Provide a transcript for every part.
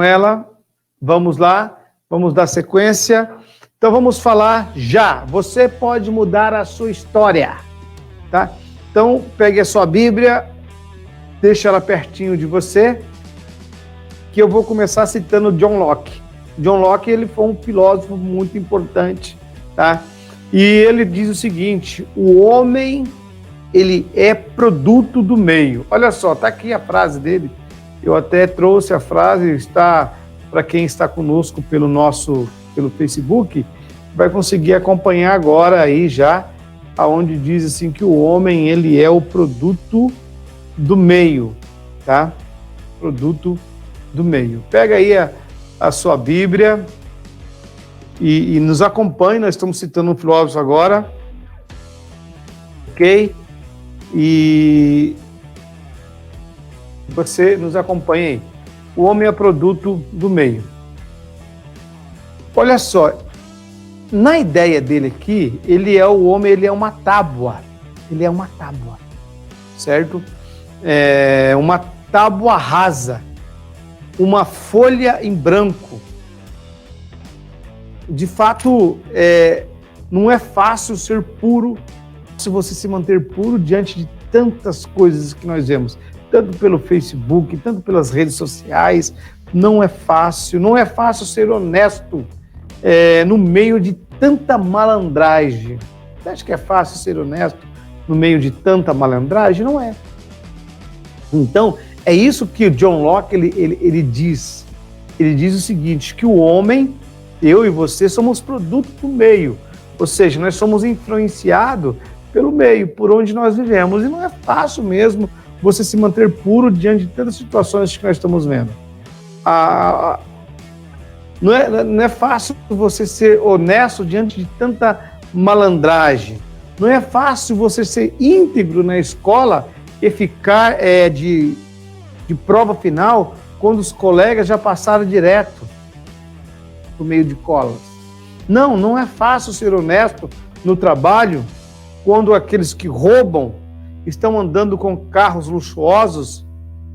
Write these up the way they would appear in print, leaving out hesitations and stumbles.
ela. Vamos lá, vamos dar sequência. Então vamos falar já. Você pode mudar a sua história, tá? Então pegue a sua Bíblia, deixa ela pertinho de você, que eu vou começar citando John Locke. John Locke, ele foi um filósofo muito importante, tá? E ele diz o seguinte: o homem, ele é produto do meio. Olha só, tá aqui a frase dele. Eu até trouxe a frase, está para quem está conosco pelo Facebook, vai conseguir acompanhar agora aí já, aonde diz assim que o homem, ele é o produto do meio, tá? Produto do meio. Pega aí a sua Bíblia e nos acompanhe. Nós estamos citando um filósofo agora, ok? E você nos acompanha aí. O homem é produto do meio. Olha só, na ideia dele aqui, ele é uma tábua. Ele é uma tábua, certo? É uma tábua rasa, uma folha em branco. De fato, não é fácil ser puro, se você se manter puro diante de tantas coisas que nós vemos, tanto pelo Facebook, tanto pelas redes sociais. Não é fácil ser honesto no meio de tanta malandragem. Você acha que é fácil ser honesto no meio de tanta malandragem? Não é. Então, é isso que o John Locke ele diz. Ele diz o seguinte, que o homem, eu e você, somos produto do meio. Ou seja, nós somos influenciados pelo meio, por onde nós vivemos. E não é fácil mesmo você se manter puro diante de tantas situações que nós estamos vendo. Não é fácil você ser honesto diante de tanta malandragem. Não é fácil você ser íntegro na escola e ficar de prova final quando os colegas já passaram direto por meio de colas. Não é fácil ser honesto no trabalho quando aqueles que roubam estão andando com carros luxuosos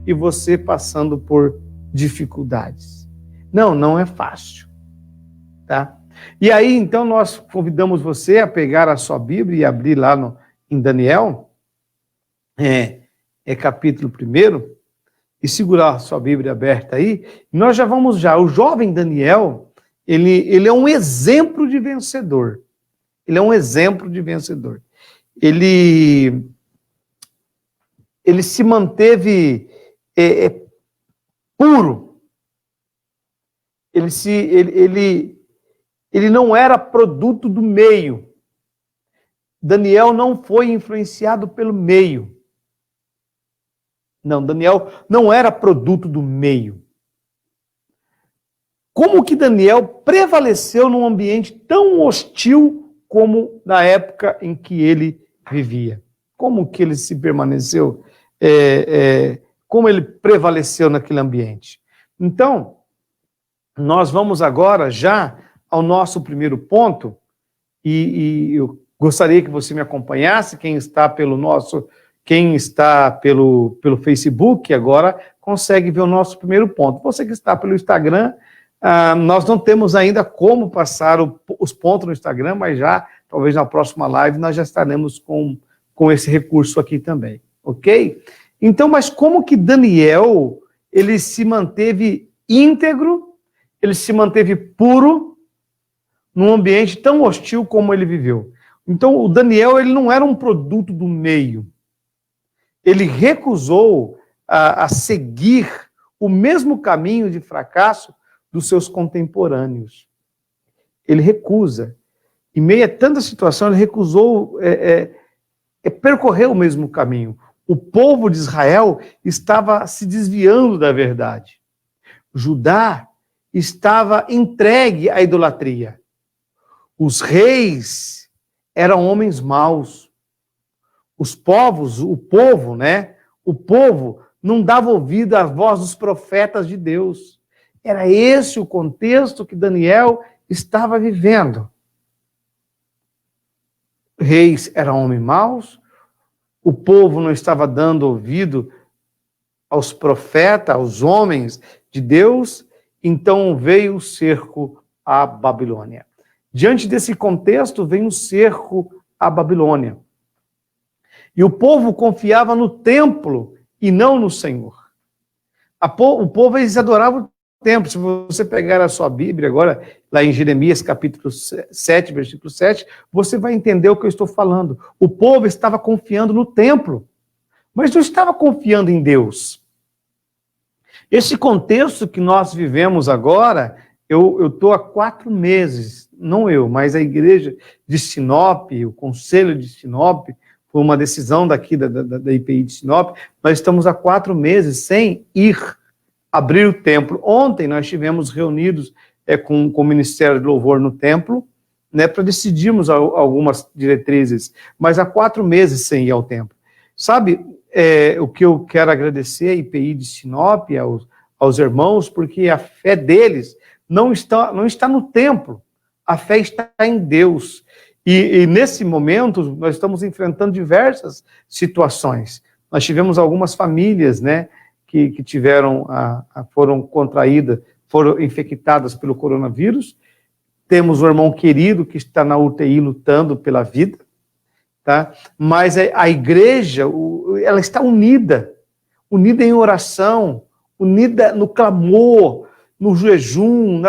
e você passando por dificuldades. Não é fácil, tá? E aí, então, nós convidamos você a pegar a sua Bíblia e abrir lá em Daniel, capítulo 1, e segurar a sua Bíblia aberta aí. Nós já vamos já. O jovem Daniel, ele é um exemplo de vencedor. Ele é um exemplo de vencedor. Ele se manteve puro. Ele não era produto do meio. Daniel não foi influenciado pelo meio. Não, Daniel não era produto do meio. Como que Daniel prevaleceu num ambiente tão hostil como na época em que ele vivia? Como que ele se permaneceu, como ele prevaleceu naquele ambiente? Então, nós vamos agora já ao nosso primeiro ponto, e eu gostaria que você me acompanhasse, quem está pelo Facebook agora consegue ver o nosso primeiro ponto. Você que está pelo Instagram, nós não temos ainda como passar os pontos no Instagram, mas já, talvez na próxima live, nós já estaremos com esse recurso aqui também, ok? Então, mas como que Daniel, ele se manteve íntegro, ele se manteve puro num ambiente tão hostil como ele viveu? Então, o Daniel, ele não era um produto do meio. Ele recusou a seguir o mesmo caminho de fracasso dos seus contemporâneos. Ele recusa. Em meio a tanta situação, ele recusou percorrer o mesmo caminho. O povo de Israel estava se desviando da verdade. Judá estava entregue à idolatria. Os reis eram homens maus. O povo não dava ouvido à voz dos profetas de Deus. Era esse o contexto que Daniel estava vivendo. Reis eram homens maus, o povo não estava dando ouvido aos profetas, aos homens de Deus, então veio o cerco à Babilônia. Diante desse contexto, vem o cerco à Babilônia. E o povo confiava no templo e não no Senhor. O povo, eles adoravam o templo. Se você pegar a sua Bíblia agora, lá em Jeremias capítulo 7, versículo 7, você vai entender o que eu estou falando. O povo estava confiando no templo, mas não estava confiando em Deus. Esse contexto que nós vivemos agora, eu estou há 4 meses, não eu, mas a igreja de Sinop, o conselho de Sinop, foi uma decisão daqui da IPI de Sinop, nós estamos há 4 meses sem ir abrir o templo. Ontem nós estivemos reunidos com o Ministério de Louvor no templo, né, para decidirmos algumas diretrizes, mas há 4 meses sem ir ao templo. Sabe, o que eu quero agradecer à IPI de Sinop, aos irmãos, porque a fé deles não está no templo, a fé está em Deus. E nesse momento, nós estamos enfrentando diversas situações. Nós tivemos algumas famílias, né, que foram contraídas, foram infectadas pelo coronavírus. Temos um irmão querido que está na UTI lutando pela vida, tá? Mas a igreja, ela está unida em oração, unida no clamor, no jejum,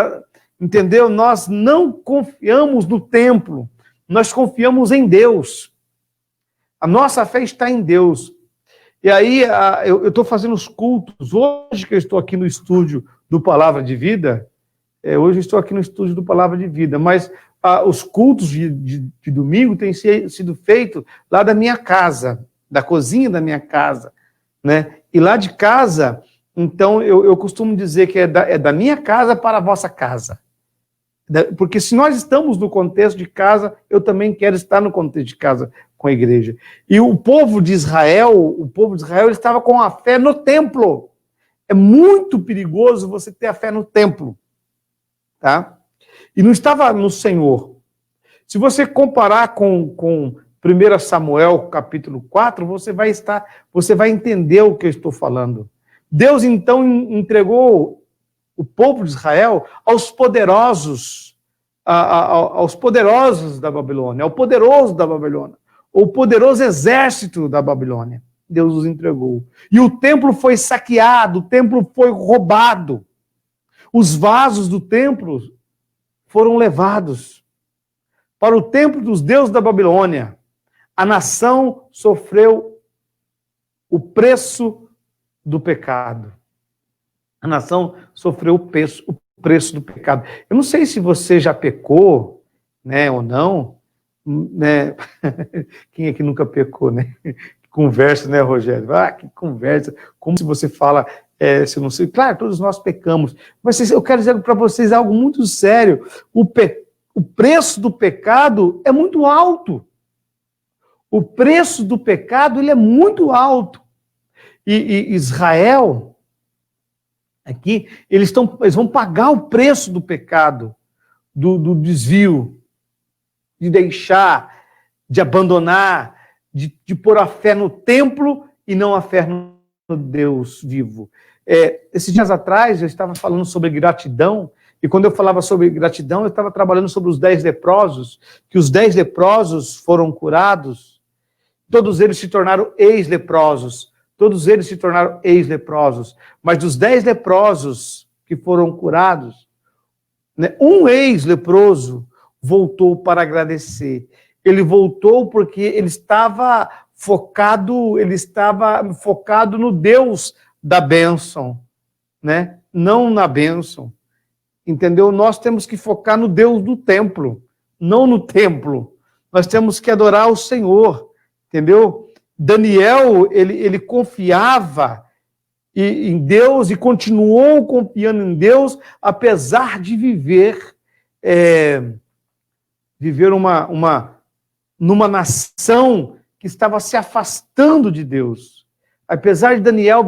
entendeu? Nós não confiamos no templo, nós confiamos em Deus. A nossa fé está em Deus. E aí, eu estou fazendo os cultos, hoje que eu estou aqui no estúdio do Palavra de Vida, hoje eu estou aqui no estúdio do Palavra de Vida, mas os cultos de domingo têm sido feitos lá da minha casa, da cozinha da minha casa, né? E lá de casa, então, eu costumo dizer que é da minha casa para a vossa casa. Porque se nós estamos no contexto de casa, eu também quero estar no contexto de casa com a igreja. E o povo de Israel ele estava com a fé no templo. É muito perigoso você ter a fé no templo, tá? E não estava no Senhor. Se você comparar com 1 Samuel capítulo 4, você vai entender o que eu estou falando. Deus então entregou o povo de Israel aos poderosos da Babilônia, ao poderoso da Babilônia, o poderoso exército da Babilônia. Deus os entregou. E o templo foi saqueado, o templo foi roubado. Os vasos do templo foram levados para o templo dos deuses da Babilônia. A nação sofreu o preço do pecado. A nação sofreu o preço do pecado. Eu não sei se você já pecou, né, ou não, né? Quem é que nunca pecou, né? Conversa, né, Rogério? Que conversa. Como se você fala, se eu não sei. Claro, todos nós pecamos. Mas eu quero dizer para vocês algo muito sério. O preço do pecado é muito alto. O preço do pecado, ele é muito alto. E Israel, aqui, eles vão pagar o preço do pecado, do desvio, de deixar, de abandonar, de pôr a fé no templo e não a fé no Deus vivo. Esses dias atrás, eu estava falando sobre gratidão, e quando eu falava sobre gratidão, eu estava trabalhando sobre os 10 leprosos, que os 10 leprosos foram curados, todos eles se tornaram ex-leprosos, mas dos 10 leprosos que foram curados, né, um ex-leproso voltou para agradecer. Ele voltou porque ele estava focado no Deus da bênção, né? Não na bênção. Entendeu? Nós temos que focar no Deus do templo, não no templo. Nós temos que adorar o Senhor, entendeu? Daniel, ele confiava em Deus e continuou confiando em Deus, apesar de viver numa nação que estava se afastando de Deus. Apesar de Daniel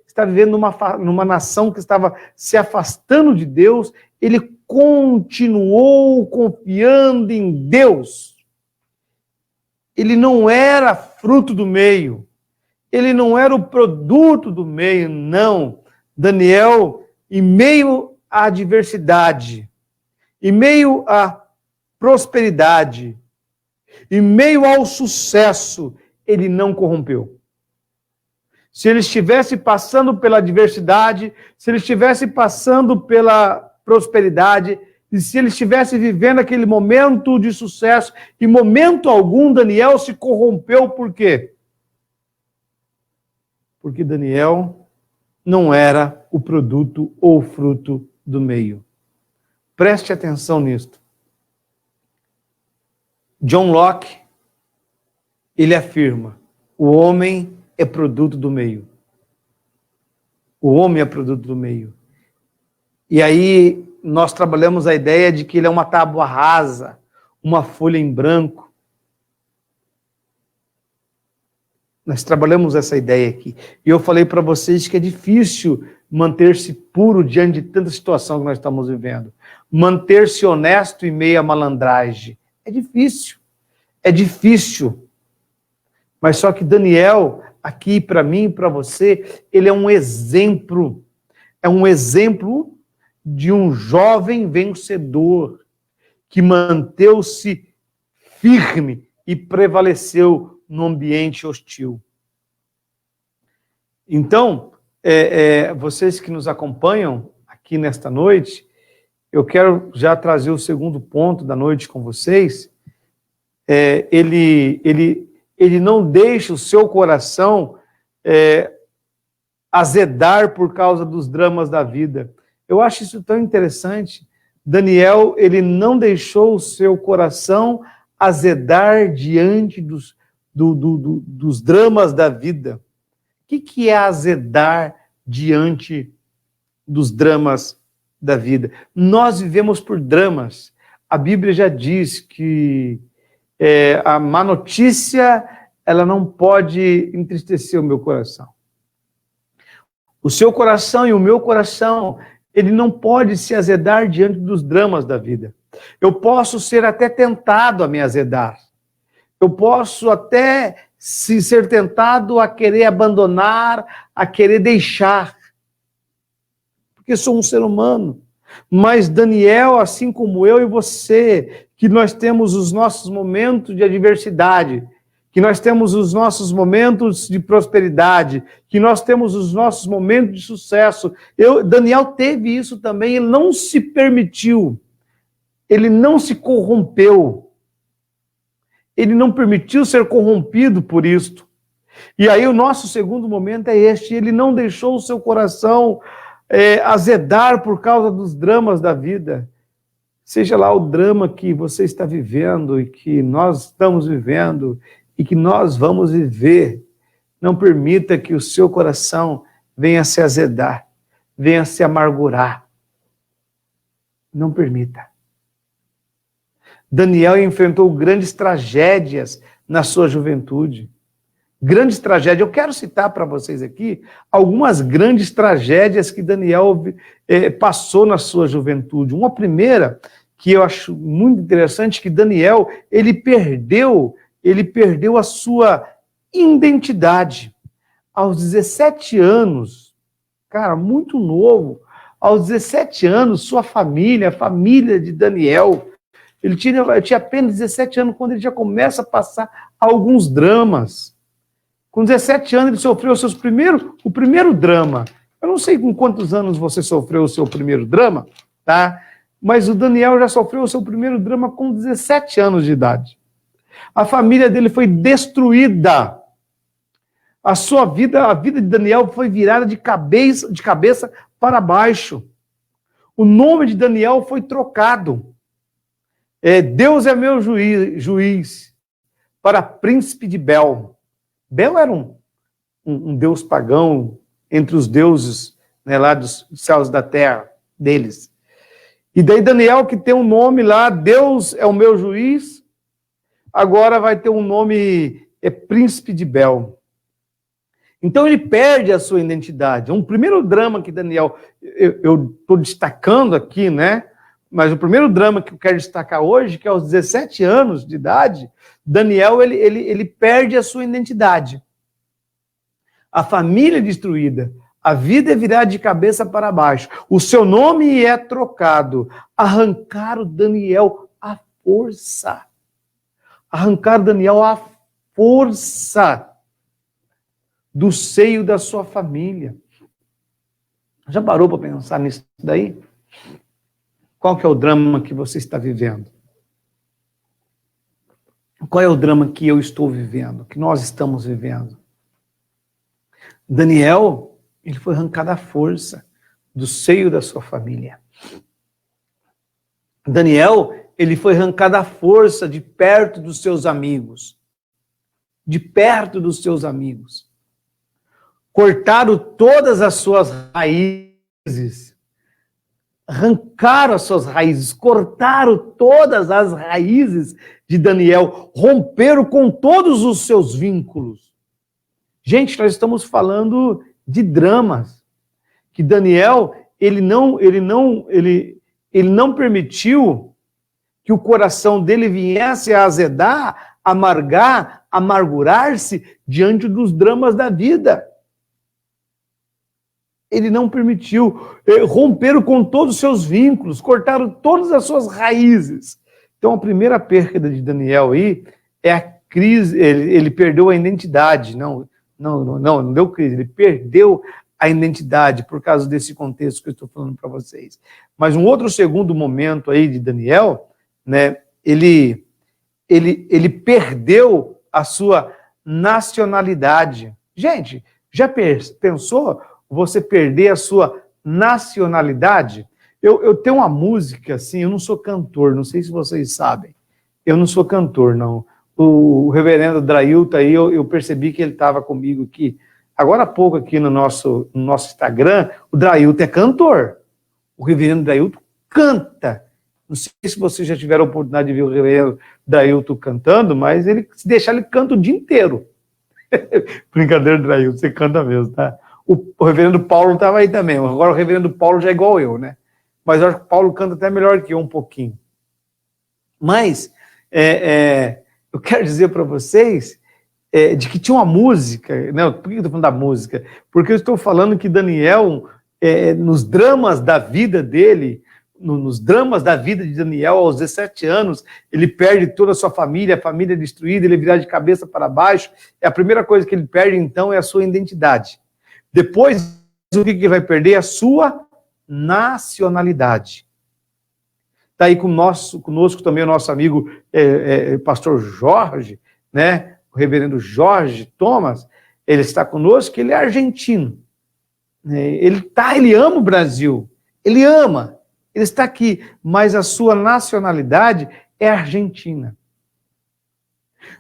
estar vivendo numa nação que estava se afastando de Deus, ele continuou confiando em Deus. Ele não era fruto do meio, ele não era o produto do meio, não. Daniel, em meio à adversidade, em meio à prosperidade, em meio ao sucesso, ele não corrompeu. Se ele estivesse passando pela adversidade, se ele estivesse passando pela prosperidade, e se ele estivesse vivendo aquele momento de sucesso, em momento algum Daniel se corrompeu, por quê? Porque Daniel não era o produto ou o fruto do meio. Preste atenção nisto. John Locke, ele afirma, o homem é produto do meio. O homem é produto do meio. E aí nós trabalhamos a ideia de que ele é uma tábua rasa, uma folha em branco. Nós trabalhamos essa ideia aqui. E eu falei para vocês que é difícil manter-se puro diante de tanta situação que nós estamos vivendo. Manter-se honesto em meio à malandragem. É difícil. É difícil. Mas só que Daniel, aqui para mim e para você, ele é um exemplo. É um exemplo de um jovem vencedor que manteve-se firme e prevaleceu no ambiente hostil. Então, vocês que nos acompanham aqui nesta noite, eu quero já trazer o segundo ponto da noite com vocês. Ele não deixa o seu coração azedar por causa dos dramas da vida. Eu acho isso tão interessante. Daniel, ele não deixou o seu coração azedar diante dos dramas da vida. O que é azedar diante dos dramas da vida? Nós vivemos por dramas. A Bíblia já diz que a má notícia, ela não pode entristecer o meu coração. O seu coração e o meu coração, ele não pode se azedar diante dos dramas da vida. Eu posso ser até tentado a me azedar. Eu posso até ser tentado a querer abandonar, a querer deixar. Porque sou um ser humano. Mas Daniel, assim como eu e você, que nós temos os nossos momentos de adversidade, que nós temos os nossos momentos de prosperidade, que nós temos os nossos momentos de sucesso. Daniel teve isso também, ele não se permitiu, ele não se corrompeu, ele não permitiu ser corrompido por isto. E aí o nosso segundo momento é este, ele não deixou o seu coração azedar por causa dos dramas da vida. Seja lá o drama que você está vivendo e que nós estamos vivendo e que nós vamos viver, não permita que o seu coração venha se azedar, venha se amargurar. Não permita. Daniel enfrentou grandes tragédias na sua juventude. Grandes tragédias. Eu quero citar para vocês aqui algumas grandes tragédias que Daniel passou na sua juventude. Uma primeira, que eu acho muito interessante, que Daniel, ele perdeu a sua identidade. Aos 17 anos, cara, muito novo, aos 17 anos, sua família, a família de Daniel, ele tinha apenas 17 anos quando ele já começa a passar alguns dramas. Com 17 anos ele sofreu o primeiro drama. Eu não sei com quantos anos você sofreu o seu primeiro drama, tá? Mas o Daniel já sofreu o seu primeiro drama com 17 anos de idade. A família dele foi destruída. A vida de Daniel foi virada de cabeça para baixo. O nome de Daniel foi trocado. Deus é meu juiz para príncipe de Bel. Bel era um deus pagão entre os deuses, né, lá dos céus da terra deles. E daí Daniel, que tem um nome lá, Deus é o meu juiz, agora vai ter um nome, príncipe de Bel. Então ele perde a sua identidade. Um primeiro drama que Daniel, eu estou destacando aqui, né? Mas o primeiro drama que eu quero destacar hoje, que é aos 17 anos de idade, Daniel, ele perde a sua identidade. A família destruída, A vida é virada de cabeça para baixo. O seu nome é trocado. Arrancaram Daniel à força. Arrancaram Daniel à força do seio da sua família. Já parou para pensar nisso daí? Qual que é o drama que você está vivendo? Qual é o drama que eu estou vivendo, que nós estamos vivendo? Daniel, ele foi arrancado à força do seio da sua família. Daniel, ele foi arrancado à força de perto dos seus amigos. De perto dos seus amigos. Cortaram todas as suas raízes. Arrancaram as suas raízes. Cortaram todas as raízes de Daniel. Romperam com todos os seus vínculos. Gente, nós estamos falando de dramas. Que Daniel, ele não permitiu que o coração dele viesse a azedar, amargar, amargurar-se diante dos dramas da vida. Ele não permitiu. Romperam com todos os seus vínculos, cortaram todas as suas raízes. Então, a primeira perda de Daniel aí é a crise. Ele perdeu a identidade. Não deu crise, ele perdeu a identidade por causa desse contexto que eu estou falando para vocês. Mas um outro segundo momento aí de Daniel, né, ele perdeu a sua nacionalidade. Gente, já pensou você perder a sua nacionalidade? Eu tenho uma música assim, eu não sou cantor, não sei se vocês sabem. Eu não sou cantor, não. O reverendo Drailton aí, eu percebi que ele estava comigo aqui. Agora há pouco aqui no nosso Instagram, o Drailton é cantor. O reverendo Drailton canta. Não sei se vocês já tiveram a oportunidade de ver o reverendo Drailton cantando, mas se deixar, ele canta o dia inteiro. Brincadeira, Drailton, você canta mesmo, tá? O reverendo Paulo estava aí também. Agora o reverendo Paulo já é igual eu, né? Mas eu acho que o Paulo canta até melhor que eu um pouquinho. Mas eu quero dizer para vocês de que tinha uma música, né? Por que eu estou falando da música? Porque eu estou falando que Daniel, nos dramas da vida dele, nos dramas da vida de Daniel, aos 17 anos, ele perde toda a sua família, a família é destruída, ele vira de cabeça para baixo. A primeira coisa que ele perde, então, é a sua identidade. Depois, o que ele vai perder? A sua nacionalidade. Está aí conosco também o nosso amigo pastor Jorge, né? O reverendo Jorge Thomas, ele está conosco, ele é argentino. Ele ama o Brasil, ele ama, ele está aqui, mas a sua nacionalidade é argentina.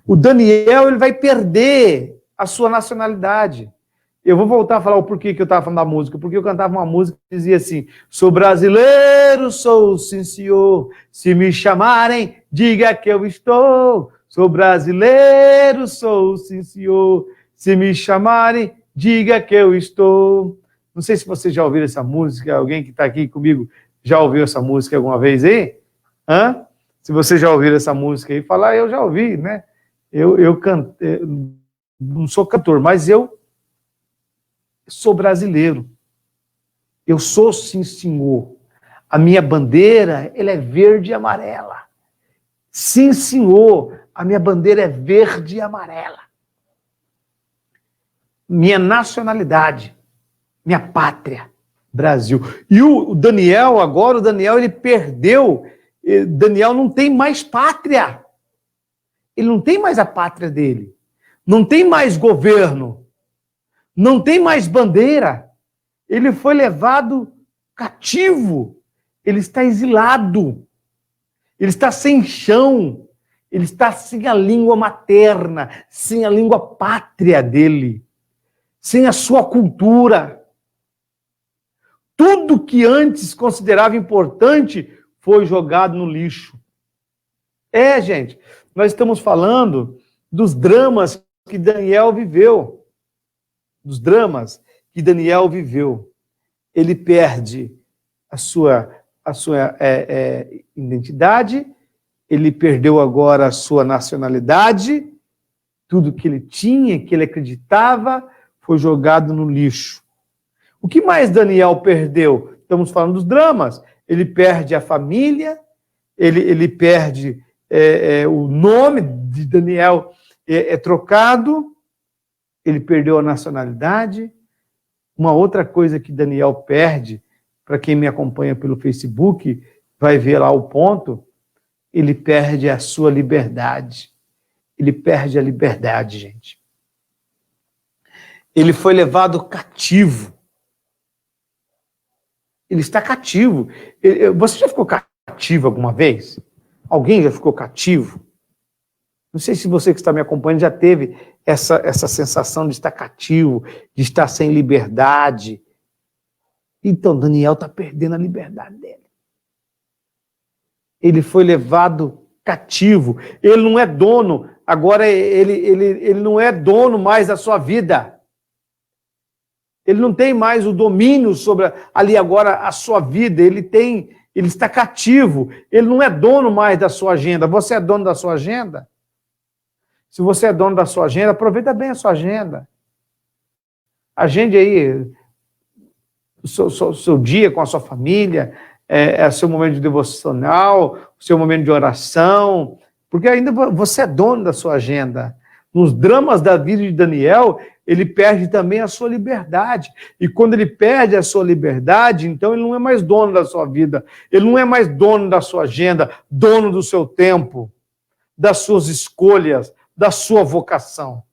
O Daniel, ele vai perder a sua nacionalidade. Eu vou voltar a falar o porquê que eu estava falando da música, porque eu cantava uma música que dizia assim: sou brasileiro, sou sim senhor, se me chamarem, diga que eu estou. Sou brasileiro, sou sim senhor, se me chamarem, diga que eu estou. Não sei se vocês já ouviram essa música, alguém que está aqui comigo já ouviu essa música alguma vez aí? Se vocês já ouviram essa música aí, falar, eu já ouvi, né? Eu não sou cantor, mas eu sou brasileiro. Eu sou sim, senhor. A minha bandeira, ela é verde e amarela. Sim, senhor. A minha bandeira é verde e amarela. Minha nacionalidade, minha pátria, Brasil. E o Daniel, agora, ele perdeu. Daniel não tem mais pátria. Ele não tem mais a pátria dele. Não tem mais governo. Não tem mais bandeira. Ele foi levado cativo. Ele está exilado. Ele está sem chão. Ele está sem a língua materna, sem a língua pátria dele, sem a sua cultura. Tudo que antes considerava importante foi jogado no lixo. Gente, nós estamos falando dos dramas que Daniel viveu. Dos dramas que Daniel viveu. Ele perde a sua identidade, ele perdeu agora a sua nacionalidade, tudo que ele tinha, que ele acreditava, foi jogado no lixo. O que mais Daniel perdeu? Estamos falando dos dramas. Ele perde a família, ele perde o nome de Daniel é trocado, ele perdeu a nacionalidade. Uma outra coisa que Daniel perde, para quem me acompanha pelo Facebook, vai ver lá o ponto, ele perde a sua liberdade. Ele perde a liberdade, gente. Ele foi levado cativo. Ele está cativo. Você já ficou cativo alguma vez? Alguém já ficou cativo? Não sei se você que está me acompanhando já teve essa sensação de estar cativo, de estar sem liberdade. Então, Daniel está perdendo a liberdade dele. Ele foi levado cativo. Ele não é dono, agora ele não é dono mais da sua vida. Ele não tem mais o domínio sobre ali agora a sua vida. Ele está cativo. Ele não é dono mais da sua agenda. Você é dono da sua agenda? Se você é dono da sua agenda, aproveita bem a sua agenda. Agende aí o seu dia com a sua família, seu momento de devocional, o seu momento de oração, porque ainda você é dono da sua agenda. Nos dramas da vida de Daniel, ele perde também a sua liberdade. E quando ele perde a sua liberdade, então ele não é mais dono da sua vida, ele não é mais dono da sua agenda, dono do seu tempo, das suas escolhas, da sua vocação.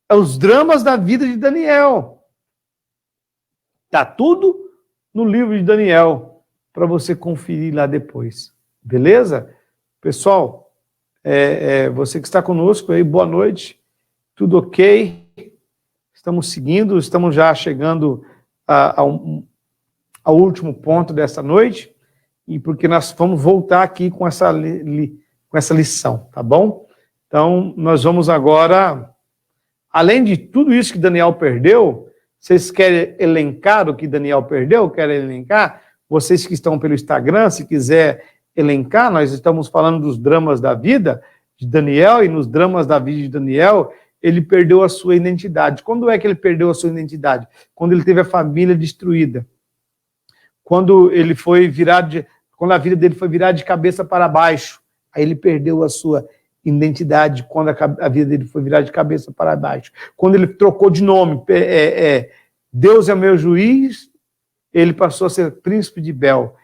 É os dramas da vida de Daniel. Está tudo no livro de Daniel, para você conferir lá depois. Beleza? Pessoal, você que está conosco aí, boa noite. Tudo ok? Estamos seguindo, estamos já chegando ao último ponto dessa noite, e porque nós vamos voltar aqui com essa lição, tá bom? Então, nós vamos agora, além de tudo isso que Daniel perdeu, vocês querem elencar o que Daniel perdeu? Querem elencar? Vocês que estão pelo Instagram, se quiser elencar, nós estamos falando dos dramas da vida de Daniel, e nos dramas da vida de Daniel, ele perdeu a sua identidade. Quando é que ele perdeu a sua identidade? Quando ele teve a família destruída. Quando ele foi quando a vida dele foi virada de cabeça para baixo. Aí ele perdeu a sua identidade, quando a vida dele foi virada de cabeça para baixo. Quando ele trocou de nome, Deus é meu juiz, ele passou a ser príncipe de Bel.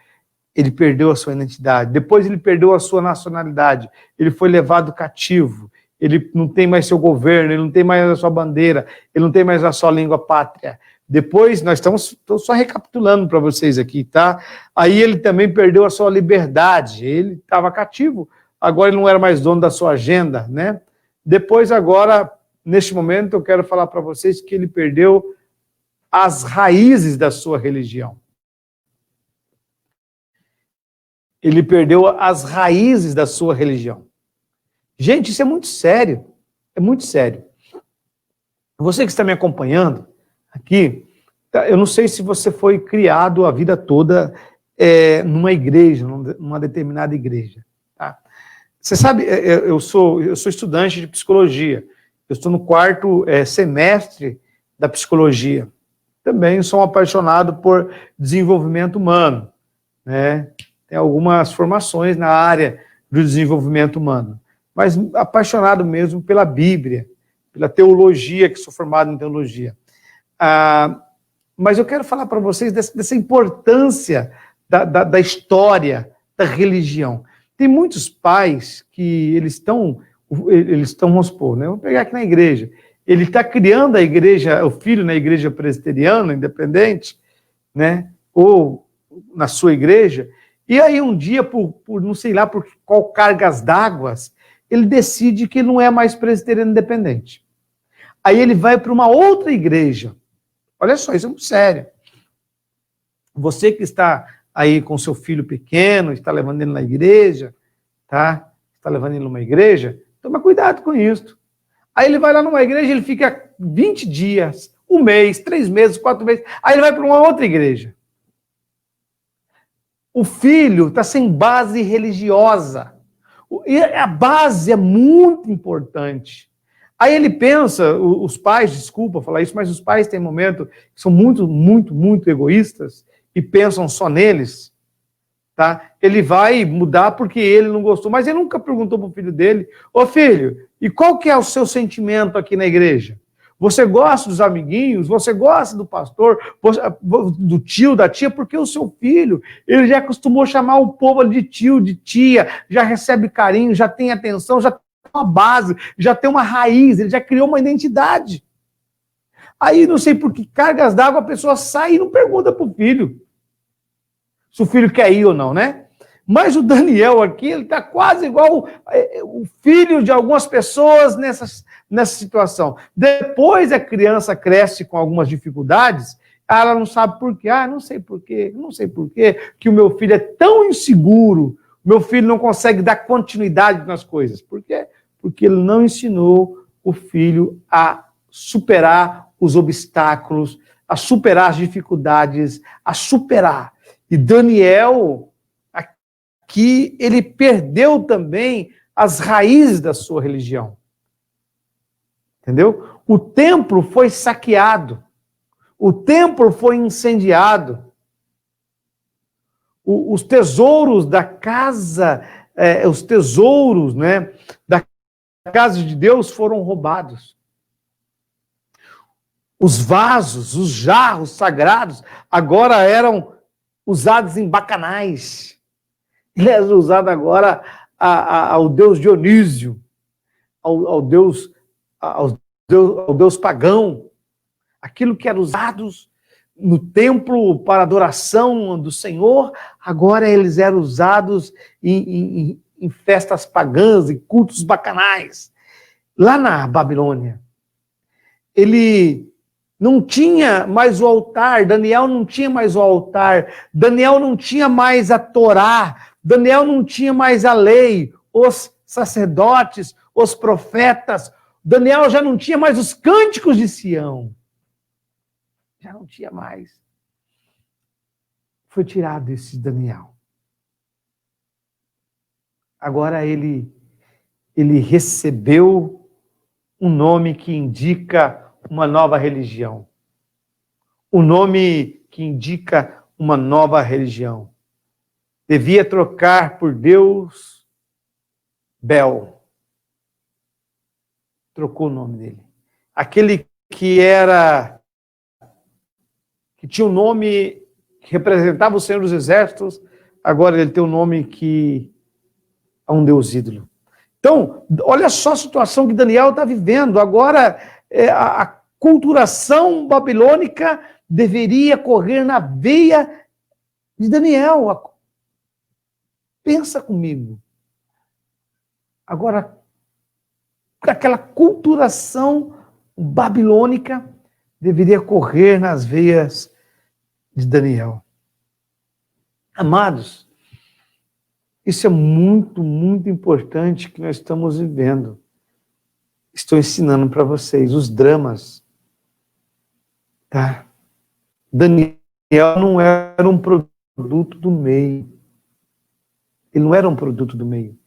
Ele perdeu a sua identidade. Depois ele perdeu a sua nacionalidade. Ele foi levado cativo. Ele não tem mais seu governo, ele não tem mais a sua bandeira, ele não tem mais a sua língua pátria. Depois, estou só recapitulando para vocês aqui, tá? Aí ele também perdeu a sua liberdade. Ele estava cativo, agora ele não era mais dono da sua agenda, né? Depois, agora, neste momento, eu quero falar para vocês que ele perdeu as raízes da sua religião. Ele perdeu as raízes da sua religião. Gente, isso é muito sério. É muito sério. Você que está me acompanhando aqui, eu não sei se você foi criado a vida toda numa igreja, numa determinada igreja. Tá? Você sabe, eu sou estudante de psicologia. Eu estou no 4º semestre da psicologia. Também sou um apaixonado por desenvolvimento humano, né? Tem algumas formações na área do desenvolvimento humano, mas apaixonado mesmo pela Bíblia, pela teologia, que sou formado em teologia. Mas eu quero falar para vocês dessa importância da história, da religião. Tem muitos pais que eles estão, vamos supor, né? Vamos pegar aqui na igreja. Ele está criando a igreja, o filho na igreja presbiteriana, independente, né? Ou na sua igreja. E aí um dia, por não sei lá, por qual cargas d'água, ele decide que ele não é mais presbiteriano independente. Aí ele vai para uma outra igreja. Olha só, isso é muito sério. Você que está aí com seu filho pequeno, está levando ele na igreja, tá? Está levando ele numa igreja, toma cuidado com isso. Aí ele vai lá numa igreja, ele fica 20 dias, 1 mês, 3 meses, 4 meses, aí ele vai para uma outra igreja. O filho está sem base religiosa. E a base é muito importante. Aí ele pensa, os pais, desculpa falar isso, mas os pais têm momentos que são muito, muito, muito egoístas e pensam só neles, tá? Ele vai mudar porque ele não gostou, mas ele nunca perguntou para o filho dele: ô filho, e qual que é o seu sentimento aqui na igreja? Você gosta dos amiguinhos? Você gosta do pastor? Do tio, da tia? Porque o seu filho, ele já acostumou chamar o povo de tio, de tia, já recebe carinho, já tem atenção, já uma base, já tem uma raiz, ele já criou uma identidade. Aí, não sei por que cargas d'água, a pessoa sai e não pergunta para o filho se o filho quer ir ou não, né? Mas o Daniel aqui, ele está quase igual o filho de algumas pessoas nessa situação. Depois a criança cresce com algumas dificuldades, ela não sabe por quê. Não sei por quê, que o meu filho é tão inseguro, meu filho não consegue dar continuidade nas coisas. Por quê? Porque ele não ensinou o filho a superar os obstáculos, a superar as dificuldades, a superar. E Daniel, aqui, ele perdeu também as raízes da sua religião. Entendeu? O templo foi saqueado, o templo foi incendiado, os tesouros da casa, os tesouros, né, da casa de Deus foram roubados. Os vasos, os jarros sagrados agora eram usados em bacanais. Ele é usado agora ao deus Dionísio, ao deus pagão. Aquilo que era usado no templo para adoração do Senhor, agora eles eram usados em festas pagãs, em cultos bacanais. Lá na Babilônia, ele não tinha mais o altar, Daniel não tinha mais o altar, Daniel não tinha mais a Torá, Daniel não tinha mais a lei, os sacerdotes, os profetas, Daniel já não tinha mais os cânticos de Sião. Já não tinha mais. Foi tirado esse Daniel. Agora ele recebeu um nome que indica uma nova religião. Um nome que indica uma nova religião. Devia trocar por Deus Bel. Trocou o nome dele. Aquele que tinha um nome que representava o Senhor dos Exércitos, agora ele tem um nome que é um deus ídolo. Então, olha só a situação que Daniel está vivendo. Agora, a culturação babilônica deveria correr na veia de Daniel. Pensa comigo. Agora, aquela culturação babilônica deveria correr nas veias de Daniel. Amados, isso é muito, muito importante que nós estamos vivendo. Estou ensinando para vocês os dramas. Tá? Daniel não era um produto do meio. Ele não era um produto do meio.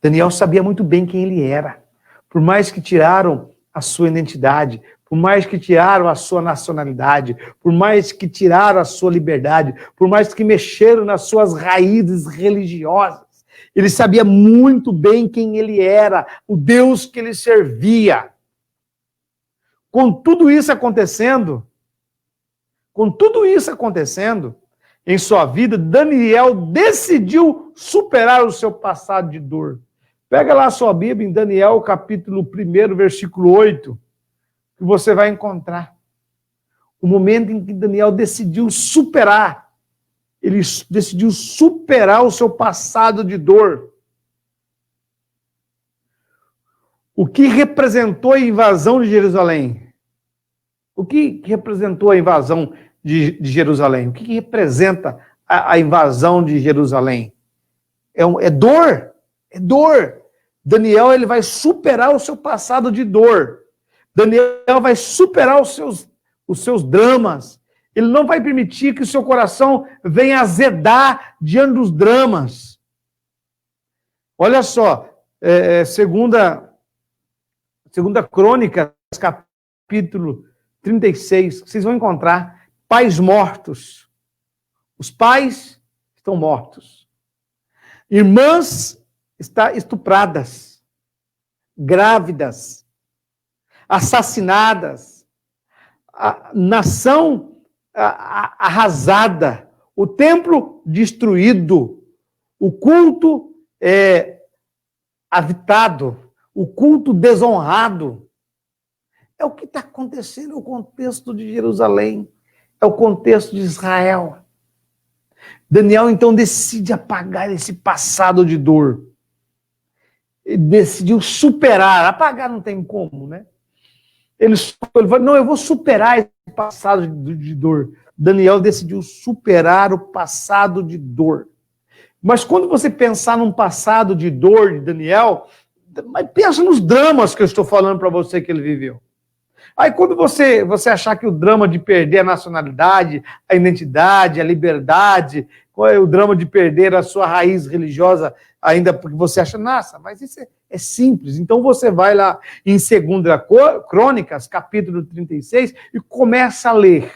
Daniel sabia muito bem quem ele era. Por mais que tiraram a sua identidade, por mais que tiraram a sua nacionalidade, por mais que tiraram a sua liberdade, por mais que mexeram nas suas raízes religiosas, ele sabia muito bem quem ele era, o Deus que ele servia. Com tudo isso acontecendo em sua vida, Daniel decidiu superar o seu passado de dor. Pega lá a sua Bíblia em Daniel, capítulo 1, versículo 8, que você vai encontrar o momento em que Daniel decidiu superar. Ele decidiu superar o seu passado de dor. O que representou a invasão de Jerusalém? O que representou a invasão de Jerusalém? O que representa a invasão de Jerusalém? É dor. É dor. Daniel ele vai superar o seu passado de dor. Daniel vai superar os seus dramas. Ele não vai permitir que o seu coração venha azedar diante dos dramas. Olha só, Segunda Crônicas, capítulo 36, vocês vão encontrar pais mortos. Os pais estão mortos. Irmãs estupradas, grávidas, assassinadas, a nação arrasada, o templo destruído, o culto avitado, o culto desonrado. É o que está acontecendo no contexto de Jerusalém, é o contexto de Israel. Daniel, então, decide apagar esse passado de dor. Ele decidiu superar. Apagar não tem como, né? Ele falou, não, eu vou superar esse passado de dor. Daniel decidiu superar o passado de dor. Mas quando você pensar num passado de dor de Daniel, pensa nos dramas que eu estou falando para você que ele viveu. Aí quando você achar que o drama de perder a nacionalidade, a identidade, a liberdade, qual é o drama de perder a sua raiz religiosa, ainda porque você acha, nossa, mas isso é simples. Então você vai lá em 2 Crônicas, capítulo 36, e começa a ler.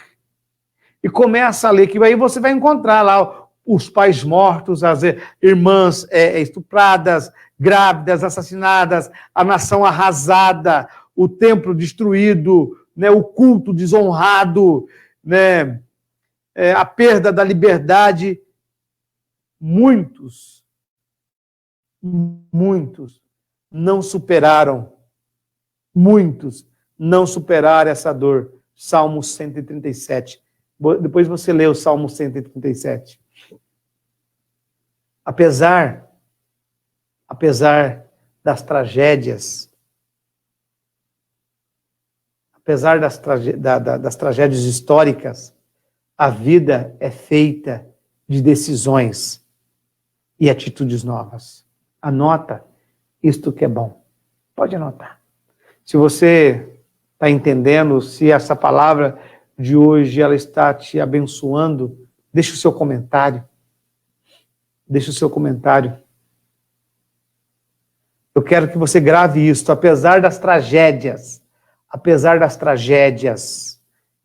Que aí você vai encontrar lá os pais mortos, as irmãs estupradas, grávidas, assassinadas, a nação arrasada, o templo destruído, né, o culto desonrado, né, a perda da liberdade. Muitos não superaram. Muitos não superaram essa dor. Salmo 137. Depois você lê o Salmo 137. Apesar das tragédias, apesar das tragédias históricas, a vida é feita de decisões e atitudes novas. Anota isto que é bom. Pode anotar. Se você está entendendo, se essa palavra de hoje ela está te abençoando, deixa o seu comentário. Deixa o seu comentário. Eu quero que você grave isso, apesar das tragédias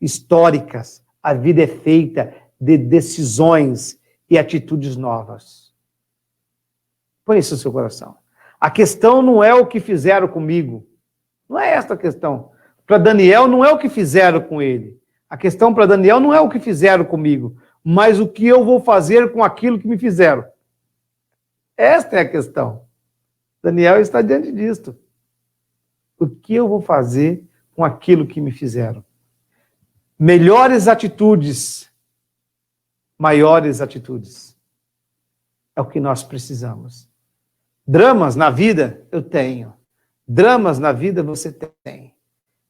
históricas, a vida é feita de decisões e atitudes novas. Põe isso no seu coração. A questão não é o que fizeram comigo. Não é esta a questão. Para Daniel não é o que fizeram com ele. A questão para Daniel não é o que fizeram comigo, mas o que eu vou fazer com aquilo que me fizeram. Esta é a questão. Daniel está diante disto. O que eu vou fazer com aquilo que me fizeram? Melhores atitudes, maiores atitudes. É o que nós precisamos. Dramas na vida, eu tenho. Dramas na vida, você tem.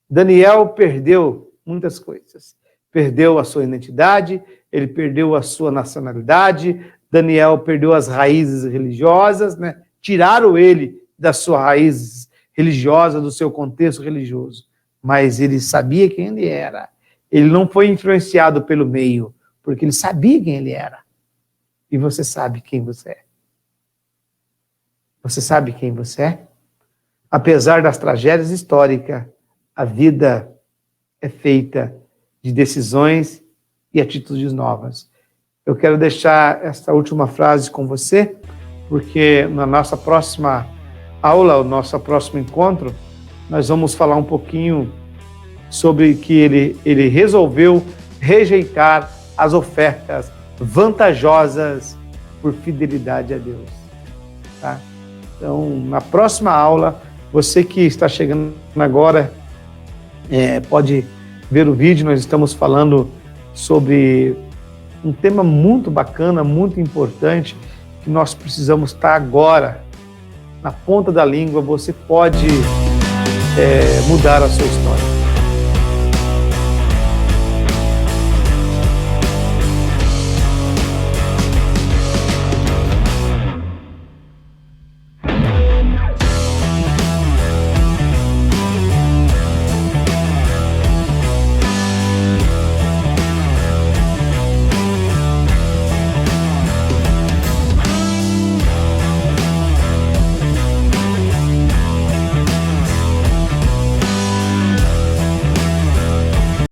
Daniel perdeu muitas coisas. Perdeu a sua identidade, ele perdeu a sua nacionalidade, Daniel perdeu as raízes religiosas, né? Tiraram ele da sua raiz religiosa, do seu contexto religioso. Mas ele sabia quem ele era. Ele não foi influenciado pelo meio, porque ele sabia quem ele era. E você sabe quem você é. Você sabe quem você é? Apesar das tragédias históricas, a vida é feita de decisões e atitudes novas. Eu quero deixar esta última frase com você, porque na nossa próxima aula, o nosso próximo encontro, nós vamos falar um pouquinho sobre que ele resolveu rejeitar as ofertas vantajosas por fidelidade a Deus. Tá? Então, na próxima aula, você que está chegando agora, pode ver o vídeo, nós estamos falando sobre um tema muito bacana, muito importante, que nós precisamos estar agora, na ponta da língua, você pode mudar a sua história.